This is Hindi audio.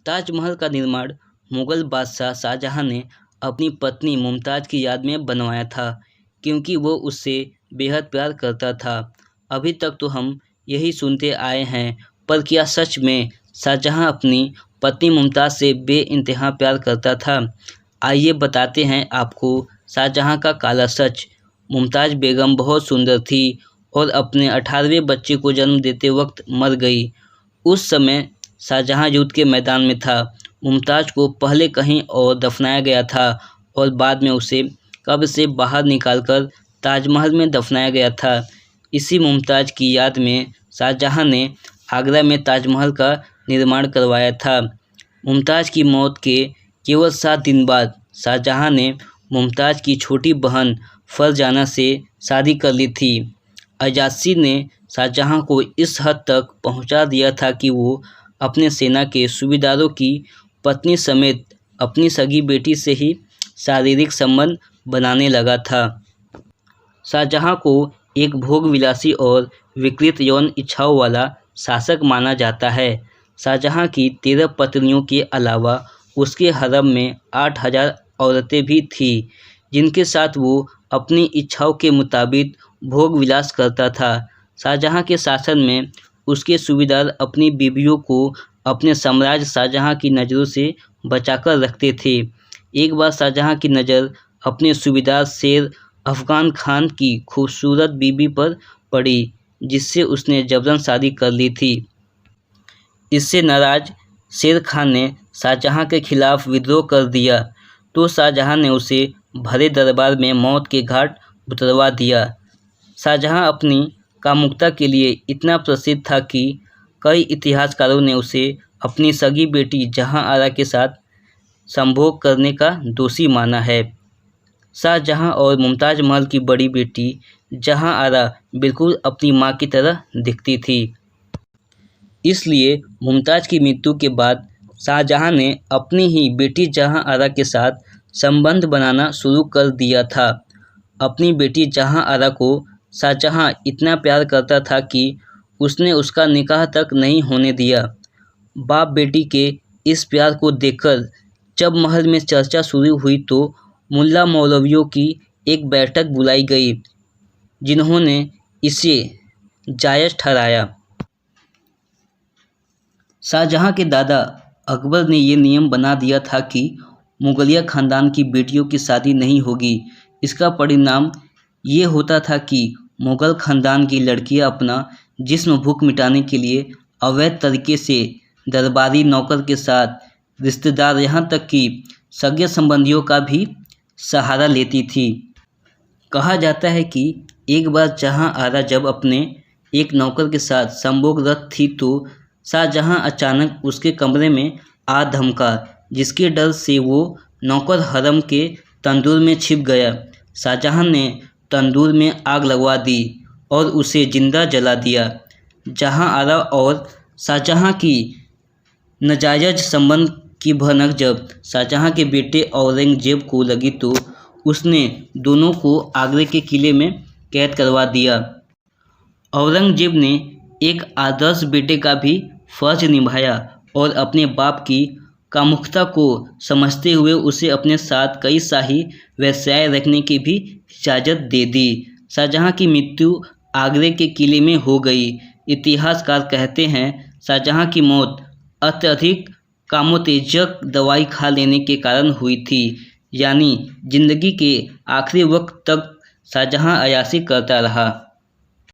ताजमहल का निर्माण मुगल बादशाह शाहजहां ने अपनी पत्नी मुमताज़ की याद में बनवाया था, क्योंकि वो उससे बेहद प्यार करता था। अभी तक तो हम यही सुनते आए हैं, पर क्या सच में शाहजहां अपनी पत्नी मुमताज़ से बेइंतहा प्यार करता था? आइए बताते हैं आपको शाहजहां का काला सच। मुमताज़ बेगम बहुत सुंदर थी और अपने 18वें बच्चे को जन्म देते वक्त मर गई। उस समय शाहजहां युद्ध के मैदान में था। मुमताज़ को पहले कहीं और दफनाया गया था और बाद में उसे कब्र से बाहर निकालकर ताजमहल में दफनाया गया था। इसी मुमताज़ की याद में शाहजहां ने आगरा में ताजमहल का निर्माण करवाया था। मुमताज़ की मौत के केवल 7 दिन बाद शाहजहां ने मुमताज़ की छोटी बहन फरजाना से शादी कर ली थी। अयाज़ी ने शाहजहां को इस हद तक पहुंचा दिया था कि वो अपने सेना के सूबेदारों की पत्नी समेत अपनी सगी बेटी से ही शारीरिक संबंध बनाने लगा था। शाहजहां को एक भोगविलासी और विकृत यौन इच्छाओं वाला शासक माना जाता है। शाहजहां की 13 पत्नियों के अलावा उसके हरम में 8000 औरतें भी थीं, जिनके साथ वो अपनी इच्छाओं के मुताबिक भोग विलास करता था। शाहजहां के शासन में उसके सूबेदार अपनी बीवियों को अपने साम्राज्य शाहजहां की नज़रों से बचाकर रखते थे। एक बार शाहजहां की नज़र अपने सूबेदार शेर अफगान खान की खूबसूरत बीवी पर पड़ी, जिससे उसने जबरन शादी कर ली थी। इससे नाराज शेर खान ने शाहजहां के खिलाफ विद्रोह कर दिया, तो शाहजहां ने उसे भरे दरबार में मौत के घाट उतरवा दिया। शाहजहां अपनी कामुकता के लिए इतना प्रसिद्ध था कि कई इतिहासकारों ने उसे अपनी सगी बेटी जहां आरा के साथ संभोग करने का दोषी माना है। शाहजहां और मुमताज़ महल की बड़ी बेटी जहां आरा बिल्कुल अपनी मां की तरह दिखती थी। इसलिए मुमताज़ की मृत्यु के बाद शाहजहां ने अपनी ही बेटी जहां आरा के साथ संबंध बनाना शुरू कर दिया था। अपनी बेटी जहां आरा को शाहजहां इतना प्यार करता था कि उसने उसका निकाह तक नहीं होने दिया। बाप बेटी के इस प्यार को देखकर जब महल में चर्चा शुरू हुई तो मुल्ला मौलवियों की एक बैठक बुलाई गई, जिन्होंने इसे जायज़ ठहराया। शाहजहां के दादा अकबर ने ये नियम बना दिया था कि मुगलिया खानदान की बेटियों की शादी नहीं होगी। इसका परिणाम ये होता था कि मुगल खानदान की लड़कियां अपना जिस्म भूख मिटाने के लिए अवैध तरीके से दरबारी नौकर के साथ, रिश्तेदार यहाँ तक कि सगे संबंधियों का भी सहारा लेती थी। कहा जाता है कि एक बार जहां आरा जब अपने एक नौकर के साथ संभोगरत थी तो शाहजहां अचानक उसके कमरे में आ धमका, जिसके डर से वो नौकर हरम के तंदूर में छिप गया। शाहजहां ने तंदूर में आग लगवा दी और उसे जिंदा जला दिया। जहां आरा और शाहजहां की नाजायज संबंध की भनक जब शाहजहां के बेटे औरंगजेब को लगी तो उसने दोनों को आगरे के किले में कैद करवा दिया। औरंगजेब ने एक आदर्श बेटे का भी फर्ज निभाया और अपने बाप की कामुकता को समझते हुए उसे अपने साथ कई शाही वेश्याएं रखने की भी इजाज़त दे दी। शाहजहां की मृत्यु आगरे के किले में हो गई। इतिहासकार कहते हैं शाहजहां की मौत अत्यधिक कामोत्तेजक दवाई खा लेने के कारण हुई थी, यानी जिंदगी के आखिरी वक्त तक शाहजहां अय्याशी करता रहा।